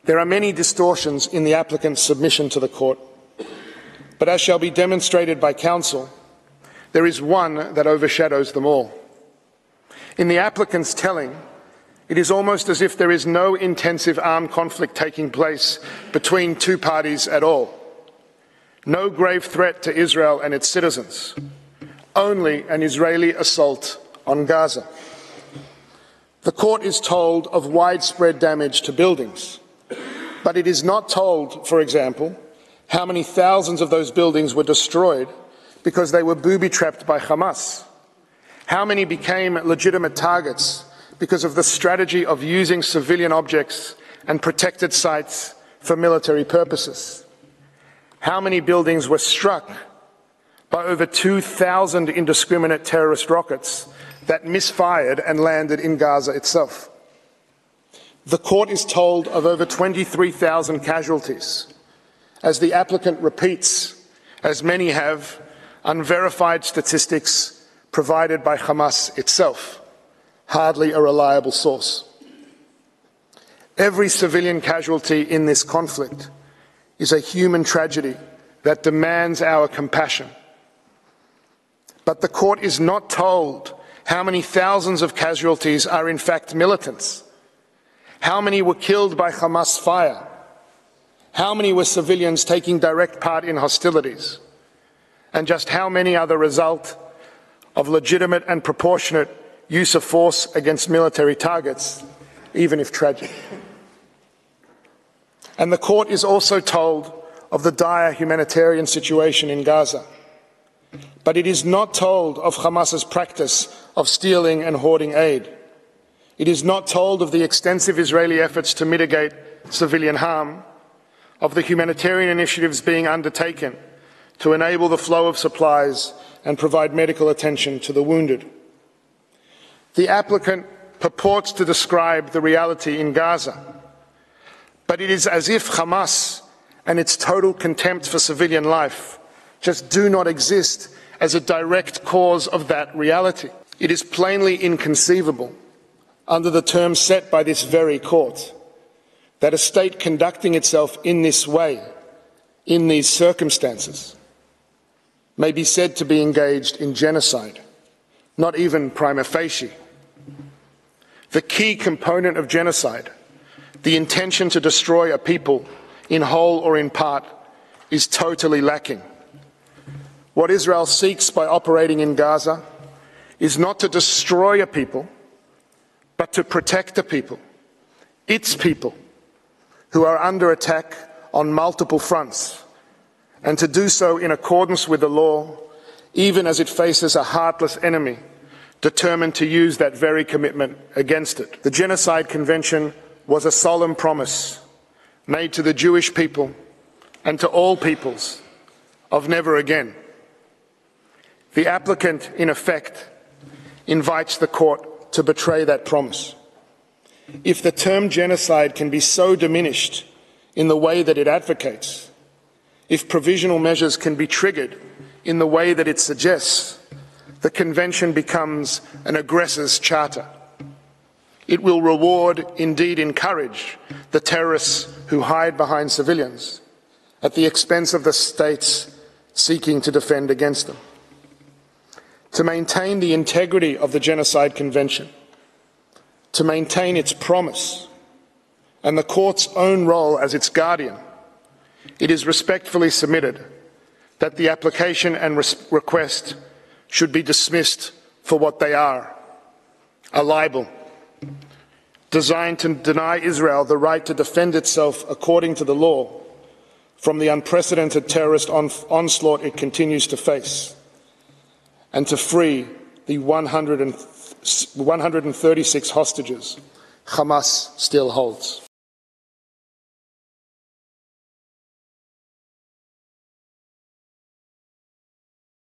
There are many distortions in the applicant's submission to the court, but as shall be demonstrated by counsel, there is one that overshadows them all. In the applicant's telling, it is almost as if there is no intensive armed conflict taking place between two parties at all. No grave threat to Israel and its citizens, only an Israeli assault on Gaza. The court is told of widespread damage to buildings, but it is not told, for example, how many thousands of those buildings were destroyed because they were booby-trapped by Hamas. How many became legitimate targets because of the strategy of using civilian objects and protected sites for military purposes? How many buildings were struck by over 2,000 indiscriminate terrorist rockets that misfired and landed in Gaza itself? The court is told of over 23,000 casualties, as the applicant repeats, as many have, unverified statistics provided by Hamas itself, hardly a reliable source. Every civilian casualty in this conflict is a human tragedy that demands our compassion. But the court is not told how many thousands of casualties are in fact militants, how many were killed by Hamas fire, how many were civilians taking direct part in hostilities, and just how many are the result of legitimate and proportionate use of force against military targets, even if tragic. And the court is also told of the dire humanitarian situation in Gaza, but it is not told of Hamas's practice of stealing and hoarding aid. It is not told of the extensive Israeli efforts to mitigate civilian harm, of the humanitarian initiatives being undertaken to enable the flow of supplies and provide medical attention to the wounded. The applicant purports to describe the reality in Gaza, but it is as if Hamas and its total contempt for civilian life just do not exist as a direct cause of that reality. It is plainly inconceivable, under the terms set by this very court, that a state conducting itself in this way, in these circumstances, may be said to be engaged in genocide, not even prima facie. The key component of genocide, the intention to destroy a people in whole or in part, is totally lacking. What Israel seeks by operating in Gaza is not to destroy a people, but to protect a people, its people, who are under attack on multiple fronts, and to do so in accordance with the law, even as it faces a heartless enemy determined to use that very commitment against it. The Genocide Convention was a solemn promise made to the Jewish people and to all peoples of never again. The applicant, in effect, invites the court to betray that promise. If the term genocide can be so diminished in the way that it advocates, if provisional measures can be triggered in the way that it suggests, the Convention becomes an aggressor's charter. It will reward, indeed encourage, the terrorists who hide behind civilians at the expense of the states seeking to defend against them. To maintain the integrity of the Genocide Convention, to maintain its promise and the court's own role as its guardian, it is respectfully submitted that the application and request should be dismissed for what they are, a libel designed to deny Israel the right to defend itself according to the law from the unprecedented terrorist onslaught it continues to face, and to free the 136 hostages Hamas still holds.